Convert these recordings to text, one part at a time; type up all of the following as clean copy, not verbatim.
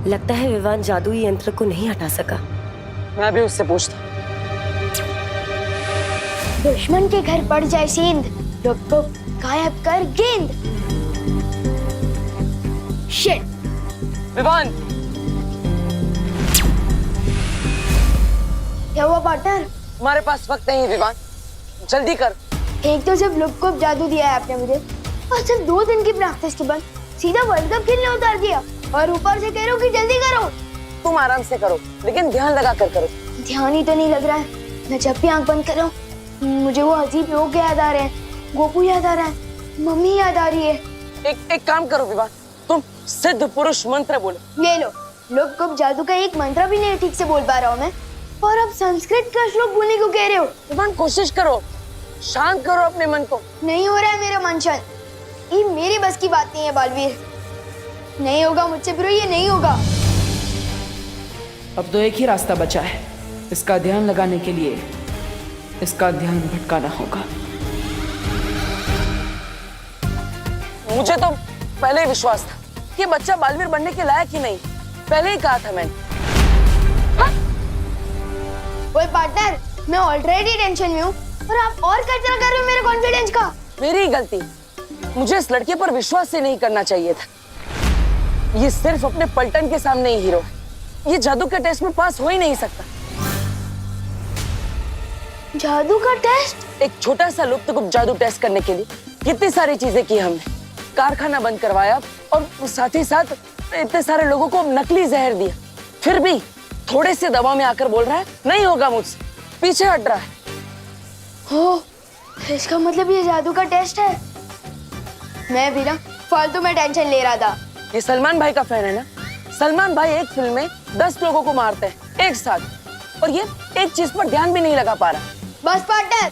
लगता है विवान जादुई यंत्र को नहीं हटा सका। मैं भी उससे पूछता। दुश्मन के घर पड़ जाए सेंध, रुक को गायब कर गेंद। शिट। विवान, क्या हुआ पार्टनर? हमारे पास वक्त नहीं है विवान, जल्दी कर। एक तो सिर्फ लुक को जादू दिया है आपने मुझे, और सिर्फ 2 दिन की प्रैक्टिस के बाद सीधा वर्ल्ड कप खेलने उतार दिया, और ऊपर से कह रहे हो कि जल्दी करो। तुम आराम से करो, लेकिन ध्यान लगा कर करो। ध्यान ही तो नहीं लग रहा है। मैं जब भी आंख बंद कर रहा हूँ मुझे वो अजीब लोग याद आ रहे हैं, गोपू याद आ रहा है, मम्मी याद आ रही है। एक काम करो विवान, तुम सिद्ध पुरुष मंत्र बोलो। ले लो, लुक को जादू का एक मंत्र भी नहीं ठीक से बोल पा रहा हूँ मैं, और अब संस्कृत का श्लोक बोलने को कह रहे हो। विवान कोशिश करो, शांत करो अपने मन को। नहीं हो रहा है मेरा मन शांत, ये मेरी बस की बात नहीं है बालवीर। नहीं होगा मुझसे ब्रो, ये नहीं होगा। अब तो एक ही रास्ता बचा है, इसका ध्यान लगाने के लिए इसका ध्यान भटकाना होगा। मुझे तो पहले ही विश्वास था कि बच्चा बालवीर बनने के लायक ही नहीं, पहले ही कहा था मैंने। ओए पार्टनर, मैं ऑलरेडी टेंशन में हूँ और आप और कचरा कर रहे हो मेरे कॉन्फिडेंस का। मेरी ही गलती, मुझे इस लड़के पर विश्वास ही नहीं करना चाहिए था। ये सिर्फ अपने पलटन के सामने ही हीरो है, ये जादू के टेस्ट में पास हो ही नहीं सकता। जादू का टेस्ट? एक छोटा सा लुप्त गुप्त जादू टेस्ट करने के लिए कितनी सारी चीजें की हमने, कारखाना बंद करवाया और साथ ही साथ इतने सारे लोगों को नकली जहर दिया, फिर भी थोड़े से दवा में आकर बोल रहा है नहीं होगा मुझसे, पीछे हट रहा है। हो, इसका मतलब ये जादू का टेस्ट है। मैं भी ना फालतू में टेंशन ले रहा था। ये सलमान भाई का फैन है ना, सलमान भाई एक फिल्म में 10 लोगों को मारते हैं एक साथ, और ये एक चीज पर ध्यान भी नहीं लगा पा रहा। बस पार्टनर,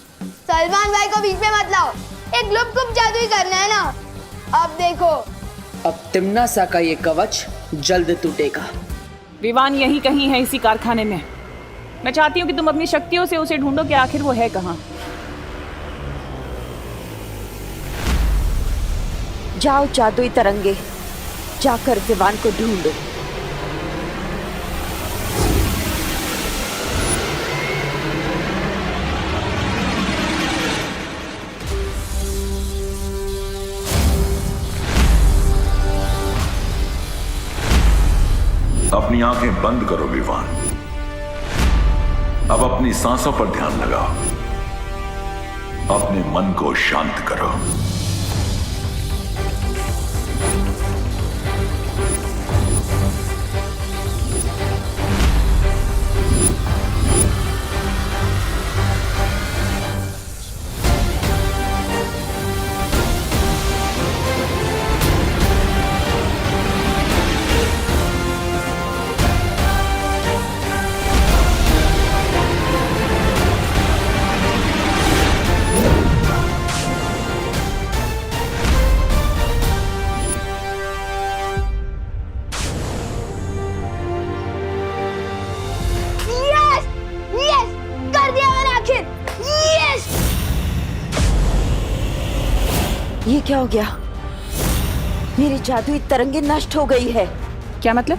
सलमान भाई को बीच में मत लाओ, एक लुप्त गुप्त जादू ही करना है ना। अब देखो, अब तिम्ना सा का ये कवच जल्द टूटेगा। विवान यहीं कहीं है, इसी कारखाने में। मैं चाहती हूँ कि तुम अपनी शक्तियों से उसे ढूंढो कि आखिर वो है कहाँ। जाओ जादुई तरंगे, जाकर विवान को ढूंढो। अपनी आंखें बंद करो विवान, अब अपनी सांसों पर ध्यान लगाओ, अपने मन को शांत करो। ये क्या हो गया? मेरी जादुई तरंगे नष्ट हो गई है। क्या मतलब?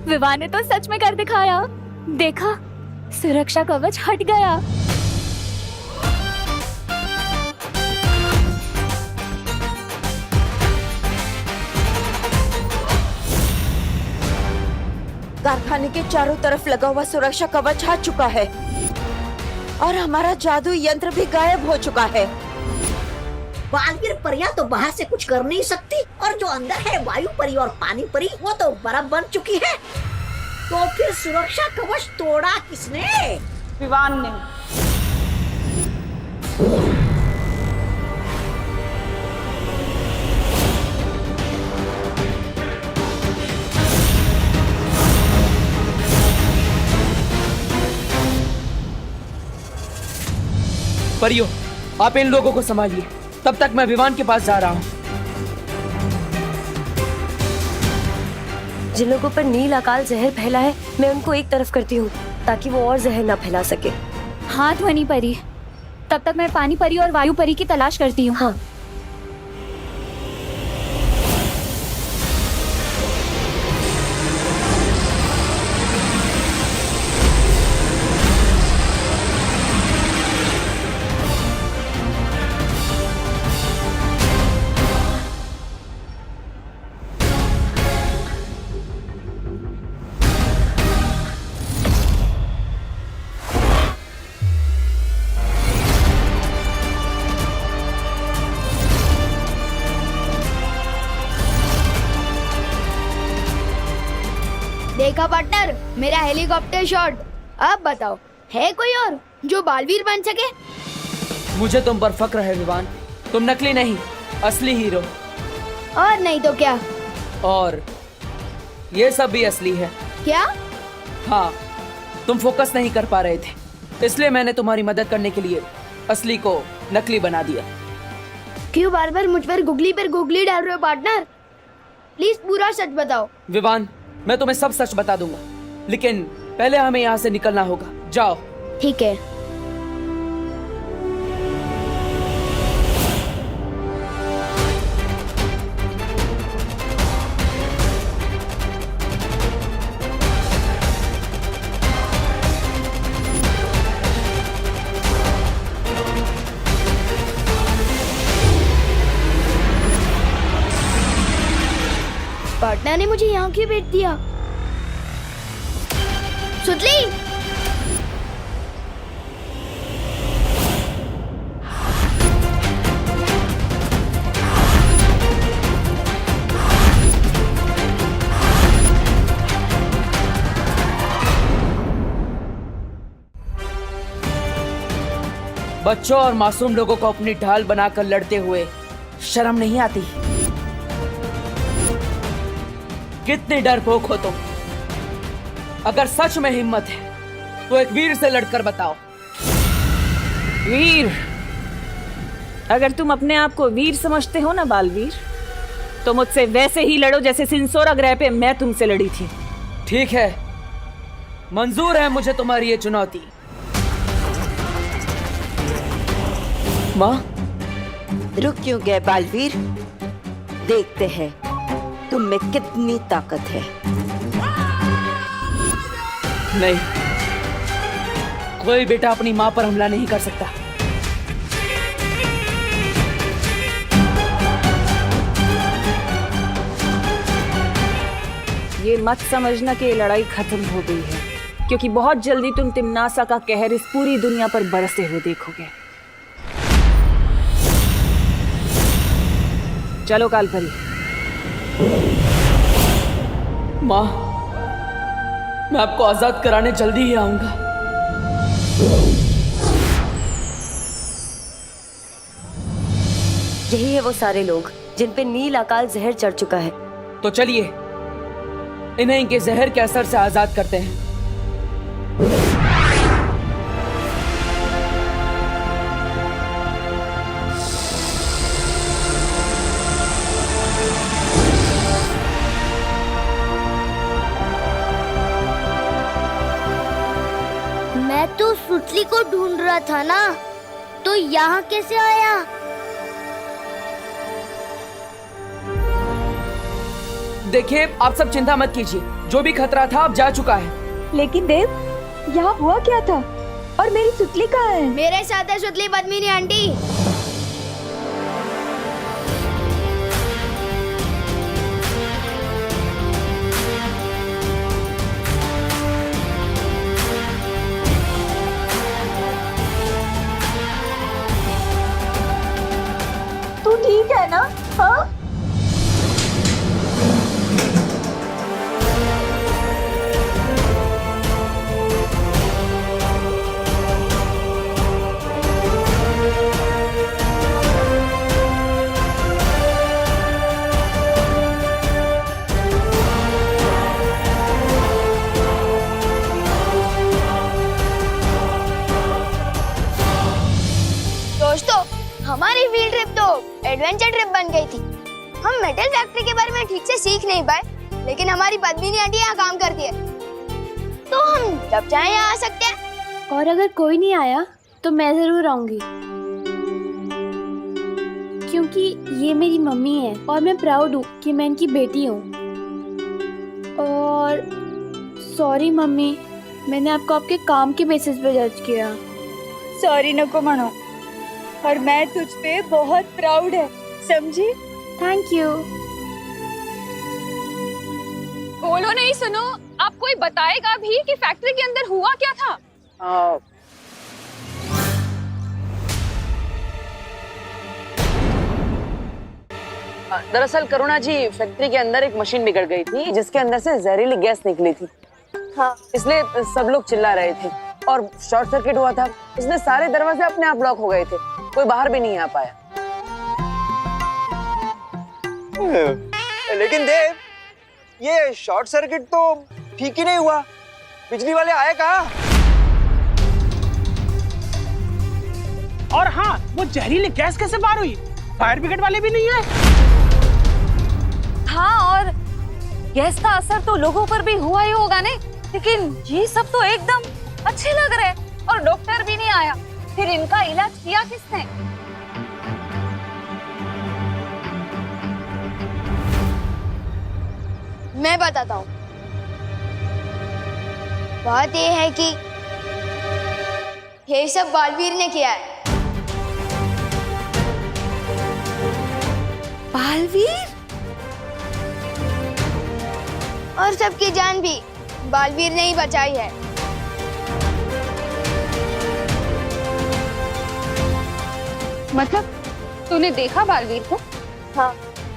विवान ने तो सच में कर दिखाया। देखा, सुरक्षा कवच हट गया। कारखाने के चारों तरफ लगा हुआ सुरक्षा कवच हट चुका है और हमारा जादुई यंत्र भी गायब हो चुका है। बालवीर परियां तो बाहर से कुछ कर नहीं सकती, और जो अंदर है वायु परी और पानी परी वो तो बर्फ बन चुकी है। तो फिर सुरक्षा कवच तोड़ा किसने? विवान ने। परियो, आप इन लोगों को संभालिए, तब तक मैं विवान के पास जा रहा हूँ। जिन लोगों पर नील अकाल जहर फैला है, मैं उनको एक तरफ करती हूँ ताकि वो और जहर ना फैला सके। हाँ ध्वनि परी, तब तक मैं पानी परी और वायु परी की तलाश करती हूँ। हाँ। देखा पार्टनर, मेरा हेलीकॉप्टर शॉट। अब बताओ, है कोई और जो बालवीर बन सके? मुझे तुम पर फक्र है विवान। तुम नकली नहीं, असली हीरो। और नहीं तो क्या? और ये सब भी असली है। क्या? हाँ, तुम फोकस नहीं कर पा रहे थे, इसलिए मैंने तुम्हारी मदद करने के लिए असली को नकली बना दिया। क्यों बार बार मुझ पर गुगली डाल रहे हो पार्टनर? प्लीज पूरा सच बताओ। विवान, मैं तुम्हें सब सच बता दूंगा, लेकिन पहले हमें यहाँ से निकलना होगा। जाओ। ठीक है। पार्टनर ने मुझे यहाँ क्यों भेज दिया? सुतली, बच्चों और मासूम लोगों को अपनी ढाल बनाकर लड़ते हुए शर्म नहीं आती? कितनी डरपोक हो तुम। अगर सच में हिम्मत है तो एक वीर से लड़कर बताओ। वीर? अगर तुम अपने आप को वीर समझते हो ना बालवीर, तो मुझसे वैसे ही लड़ो जैसे सिंसोरा ग्रह पे मैं तुमसे लड़ी थी। ठीक है, मंजूर है मुझे तुम्हारी ये चुनौती। माँ, रुक क्यों गए बालवीर? देखते हैं तुम में कितनी ताकत है। नहीं, कोई बेटा अपनी माँ पर हमला नहीं कर सकता। ये मत समझना कि ये लड़ाई खत्म हो गई है, क्योंकि बहुत जल्दी तुम तिम्नासा का कहर इस पूरी दुनिया पर बरसते हुए देखोगे। चलो कालपरी। माँ, मैं आपको आजाद कराने जल्दी ही आऊंगा। यही है वो सारे लोग जिन पे नील अकाल जहर चढ़ चुका है। तो चलिए इन्हें इनके जहर के असर से आजाद करते हैं। मैं तो सुतली को ढूंढ रहा था ना, तो यहाँ कैसे आया? देखिए, आप सब चिंता मत कीजिए, जो भी खतरा था अब जा चुका है। लेकिन देव, यहाँ हुआ क्या था? और मेरी सुतली कहाँ है? मेरे साथ है सुतली पद्मिनी आंटी। तू ठीक है ना? हाँ? दोस्तों, हमारी फील्ड ट्रिप तो एडवेंचर ट्रिप बन गई थी। हम मेटल फैक्ट्री के बारे में ठीक से सीख नहीं पाए, लेकिन हमारी पद्मिनी आंटी यहाँ काम करती है, तो हम जब चाहे यहाँ आ सकते हैं। और अगर कोई नहीं आया तो मैं जरूर आऊंगी, क्योंकि ये मेरी मम्मी है और मैं प्राउड हूँ कि मैं इनकी बेटी हूँ। और सॉरी मम्मी, मैंने आपको आपके काम के बेसिस पे जज किया। सॉरी नको मनो, और मैं तुझ पे बहुत प्राउड है, समझी? Thank you. बोलो नहीं, सुनो, आप कोई बताएगा भी कि फैक्ट्री के अंदर हुआ क्या था? दरअसल करुणा जी, फैक्ट्री के अंदर एक मशीन बिगड़ गई थी जिसके अंदर से जहरीली गैस निकली थी। हाँ। इसलिए सब लोग चिल्ला रहे थे और शॉर्ट सर्किट हुआ था, इसलिए सारे दरवाजे अपने आप लॉक हो गए थे, कोई बाहर भी नहीं आ पाया। लेकिन देव, ये शॉर्ट सर्किट तो ठीक ही नहीं हुआ, बिजली वाले आए कहाँ? और हाँ, वो जहरीली गैस कैसे बाहर हुई? फायर ब्रिगेड वाले भी नहीं आए। हाँ, और गैस का असर तो लोगों पर भी हुआ ही होगा ने, लेकिन ये सब तो एकदम अच्छे लग रहे और डॉक्टर भी नहीं आया। फिर इनका इलाज किया किसने? मैं बताता हूँ। बात ये है कि ये सब बालवीर ने किया है। बालवीर? और सबकी जान भी बालवीर ने ही बचाई है। मतलब तूने देखा बालवीर को? हाँ।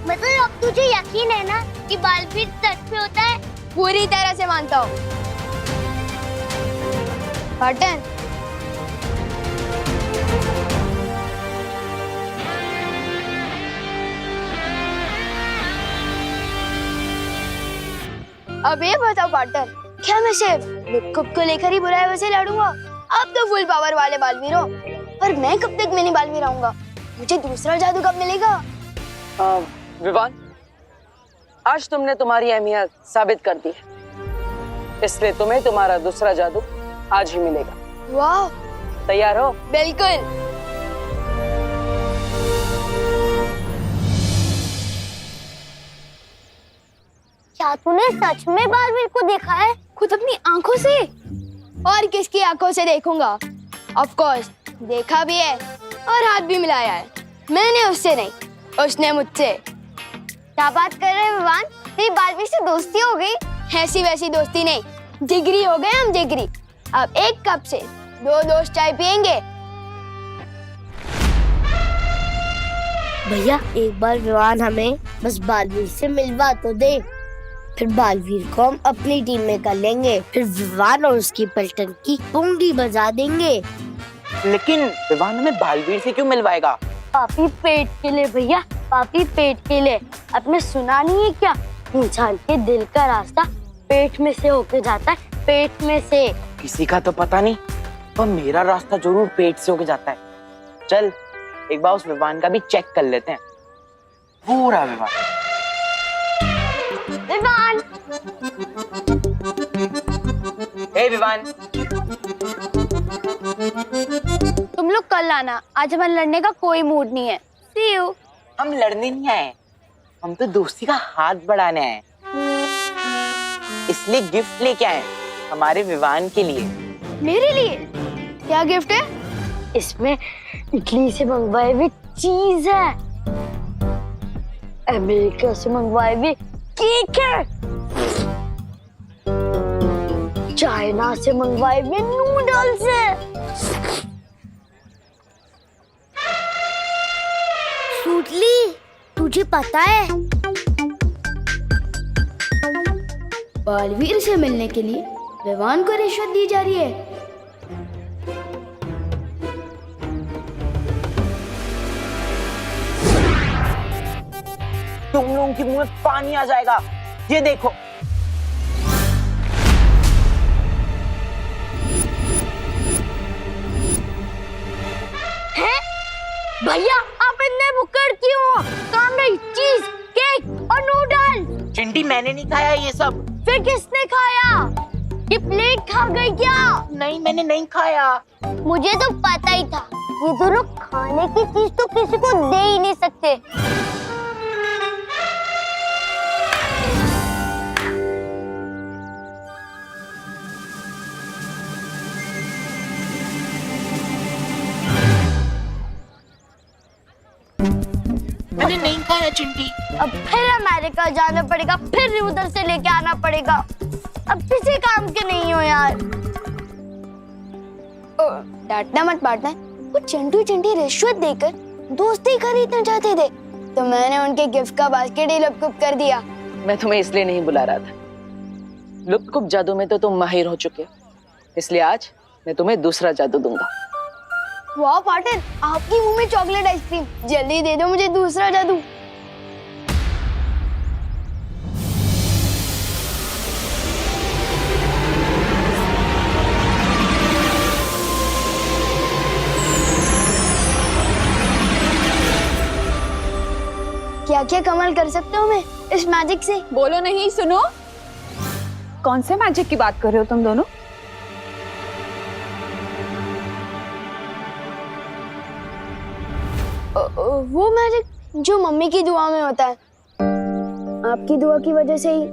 मतलब अब तुझे यकीन है ना कि बालवीर सच में होता है? पूरी तरह से मानता हूँ। पाटन, अब ये बताओ पाटन, क्या मैं सिर्फ लुक्कुप को लेकर ही बुराई वैसे लड़ूंगा? अब तो फुल पावर वाले बालवीर हो, पर मैं कब तक मिनी बालवीर आऊंगा? मुझे दूसरा जादू कब मिलेगा? विवान, आज तुमने तुम्हारी अहमियत साबित कर दी है, इसलिए तुम्हें तुम्हारा दूसरा जादू आज ही मिलेगा। वाह! तैयार हो? बिल्कुल। क्या तूने सच में बालवीर को देखा है? खुद अपनी आंखों से? और किसकी आंखों से देखूंगा? ऑफ कोर्स देखा भी है और हाथ भी मिलाया है। मैंने उससे नहीं, उसने मुझसे। क्या बात कर रहे हैं विवान? तेरी बालवीर से दोस्ती हो गई? ऐसी वैसी दोस्ती नहीं, जिगरी हो गए हम, जिगरी। अब एक कप से 2 दोस्त चाय पियेंगे। भैया एक बार विवान हमें बस बालवीर से मिलवा तो दे, फिर बालवीर को हम अपनी टीम में कर लेंगे, फिर विवान और उसकी पलटन की पुंगी बजा देंगे। लेकिन विवान हमें बालवीर से क्यों मिलवाएगा? पापी पेट के लिए भैया, पापी पेट के लिए। आपने सुना नहीं है क्या? इंसान के दिल का रास्ता पेट में से होके जाता है, पेट में से। किसी का तो पता नहीं, पर मेरा रास्ता जरूर पेट से होके जाता है। चल एक बार उस विवान का भी चेक कर लेते हैं। पूरा विवान। विवान! ए विवान, तुम लोग कल आना, आज हमारे लड़ने का कोई मूड नहीं है। See you। हम लड़ने नहीं आए, हम तो दोस्ती का हाथ बढ़ाने आए, इसलिए गिफ्ट लेके आए हमारे विवान के लिए। मेरे लिए? क्या गिफ्ट है? इसमें इटली से मंगवाई हुई चीज है, अमेरिका से मंगवाई हुई केक है, चाइना से मंगवाए हुए नूडल्स है। सूटली, तुझे पता है बालवीर से मिलने के लिए विवान को रिश्वत दी जा रही है? तुम लोगों के मुंह में पानी आ जाएगा, ये देखो। हैं? भैया आप इतने भुक्कड़ क्यों हो? सामने चीज, केक और नूडल। चिंटी, मैंने नहीं खाया ये सब। फिर किसने खाया? ये प्लेट खा गई क्या? नहीं, मैंने नहीं खाया। मुझे तो पता ही था, ये दोनों खाने की चीज तो किसी को दे ही नहीं सकते। मैंने नहीं खाया चिंटी। अब फिर अमेरिका जाना पड़ेगा, फिर उधर से लेके आना पड़ेगा। अब किसी काम के नहीं हो यार। डांटना मत बांटना, वो चिंटू चिंटी रिश्वत देकर दोस्ती खरीदना चाहते थे, तो मैंने उनके गिफ्ट का बास्केट ही लपकुप कर दिया। मैं तुम्हें इसलिए नहीं बुला रहा था, लुप्त जादू में तो तुम माहिर हो चुके हो, इसलिए आज मैं तुम्हें दूसरा जादू दूंगा। वाह पार्टनर, आपकी मुंह में चॉकलेट आइसक्रीम, जल्दी दे दो मुझे दूसरा जादू। क्या क्या कमाल कर सकते हो मैं इस मैजिक से? बोलो नहीं, सुनो। कौन से मैजिक की बात कर रहे हो तुम दोनों? वो मैजिक जो मम्मी की दुआ में होता है। आपकी दुआ की वजह से ही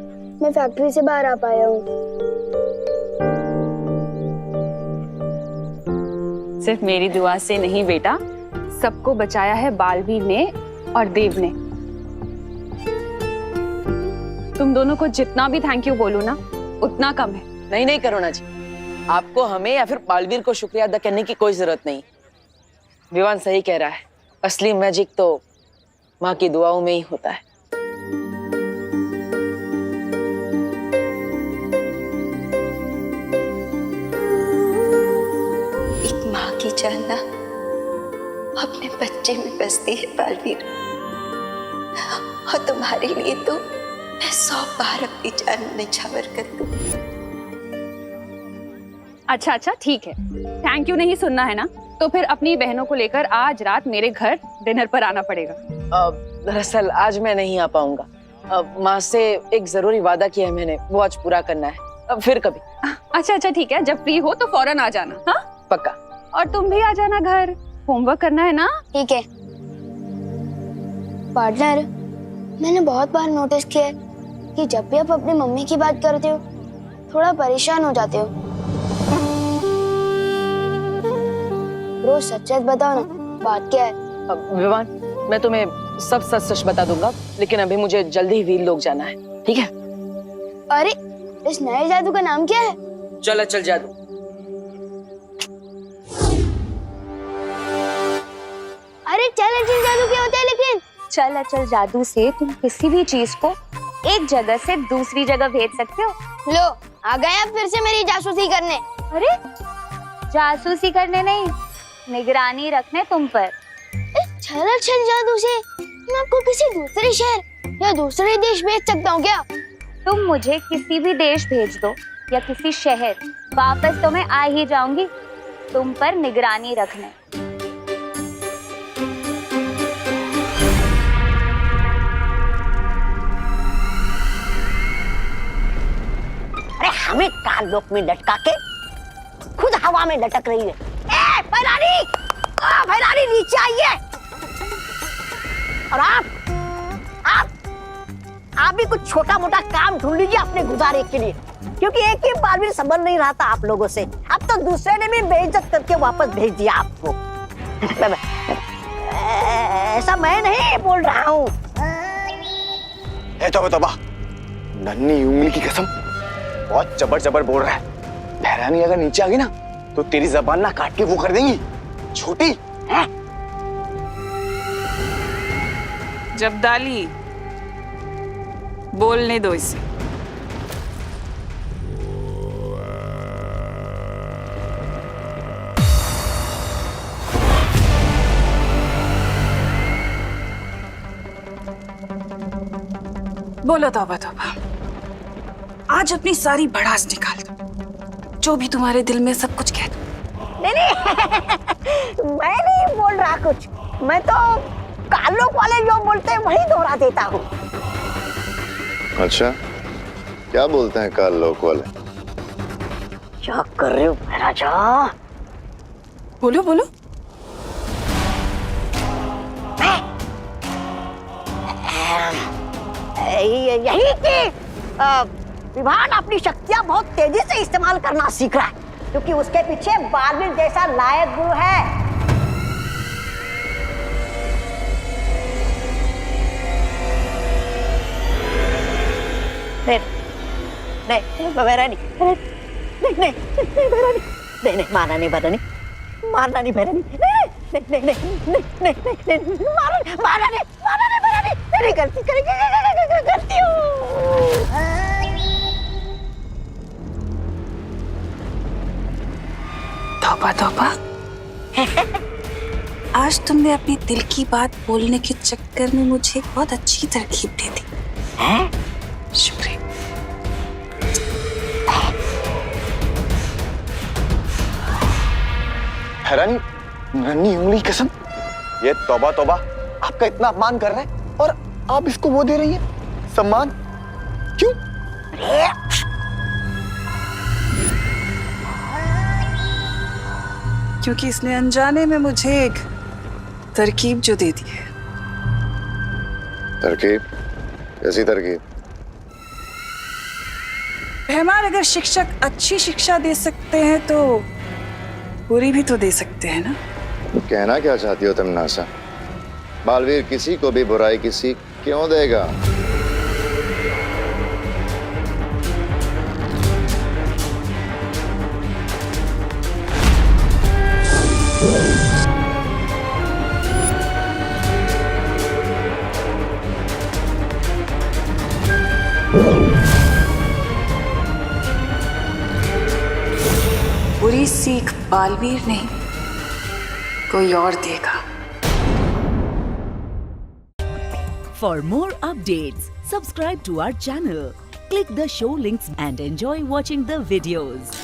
मैं फैक्ट्री से बाहर आ पाया हूँ। सिर्फ मेरी दुआ से नहीं बेटा, सबको बचाया है बालवीर ने और देव ने। तुम दोनों को जितना भी थैंक यू बोलूं ना उतना कम है। नहीं नहीं करुणा जी, आपको हमें या फिर बालवीर को शुक्रिया अदा करने की कोई जरूरत नहीं। विवान सही कह रहा है, असली मैजिक तो माँ की दुआओं में ही होता है। एक माँ की जान ना अपने बच्चे में बसती है बालवीर, और तुम्हारे लिए तो मैं 100 बार अपनी जान निछावर कर दूं। अच्छा अच्छा ठीक है, थैंक यू नहीं सुनना है ना, तो फिर अपनी बहनों को लेकर आज रात मेरे घर डिनर पर आना पड़ेगा। दरअसल आज मैं नहीं आ पाऊंगा। माँ से एक जरूरी वादा किया है मैंने, वो आज पूरा करना है। फिर कभी। अच्छा अच्छा ठीक है, जब फ्री हो तो फौरन आ जाना। हाँ पक्का। और तुम भी आ जाना घर, होमवर्क करना है ना। ठीक है। पार्टनर, मैंने बहुत बार नोटिस किया है कि जब भी आप अपनी मम्मी की बात करते हो थोड़ा परेशान हो जाते हो। रोज सच सच बताओ ना, बात क्या है? विवान, मैं तुम्हें सब सच सच बता दूंगा, लेकिन अभी मुझे जल्दी ही वीर लोग जाना है, ठीक है? अरे, इस नए जादू का नाम क्या है? चल चल जादू। अरे चल अचल जादू क्या होता है? लेकिन चल अचल जादू से तुम किसी भी चीज को एक जगह से दूसरी जगह भेज सकते हो। लो, आ गए आप फिर से मेरी जासूसी करने। अरे जासूसी करने नहीं, निगरानी रखने तुम पर। चल अचल जादू से मैं आपको किसी दूसरे शहर या दूसरे देश भेज सकता हूँ क्या? तुम मुझे किसी भी देश भेज दो या किसी शहर, वापस तो मैं आ ही जाऊंगी तुम पर निगरानी रखने। अरे हमें काललोक में लटका के खुद हवा में लटक रही है। ए भैरानी, भैरानी नीचे आइए। और आप भी कुछ छोटा मोटा काम ढूंढ लीजिए अपने गुजारे के लिए, क्योंकि एक ही बार भी संभल नहीं रहा था आप लोगों से। अब तो दूसरे ने भी बेइज्जत करके वापस भेज दिया आपको। ऐसा मैं नहीं बोल रहा हूँ। तोबा, नन्ही उंगली की कसम, बहुत जबर जबर बोल रहा है। भैरानी अगर नीचे आ गई ना तो तेरी जबान ना काट के वो कर देंगी छोटी है? जब डाली बोलने दो इसे। बोलो तौबा तौबा, आज अपनी सारी भड़ास निकाल दो, जो भी तुम्हारे दिल में सब कुछ कह दो। नहीं मैं नहीं बोल रहा कुछ, मैं तो कालोक वाले जो बोलते हैं वही दोहरा देता हूँ। अच्छा, क्या बोलते हैं कालोक वाले? क्या कर रहे हो महाराजा? बोलो बोलो। यही कि विभान अपनी शक्तियां बहुत तेजी से इस्तेमाल करना सीख रहा है, क्योंकि उसके पीछे बालवीर जैसा लायक गुरु है। नहीं भैरानी, नहीं मारना नहीं भैरानी, मारना नहीं भैरानी, नहीं मारना नहीं करती हूँ। आज तुमने अपनी दिल की बात बोलने के चक्कर में मुझे एक बहुत अच्छी तरकीब दे दी। शुक्रिया। हैरानी, नन्ही उंगली कसम, ये तौबा तौबा, आपका इतना अपमान कर रहा है और आप इसको वो दे रही हैं सम्मान, क्यों? क्योंकि इसने अनजाने में मुझे एक तरकीब जो दे दी है। तरकीब? कैसी तरकीब? रहमान, अगर शिक्षक अच्छी शिक्षा दे सकते हैं तो बुरी भी तो दे सकते हैं ना। कहना क्या चाहती हो तुम नासा? बालवीर किसी को भी बुराई की सीख क्यों देगा? बुरी सीख बालवीर नहीं, कोई और देगा। For more updates, subscribe to our channel, click the show links and enjoy watching the videos.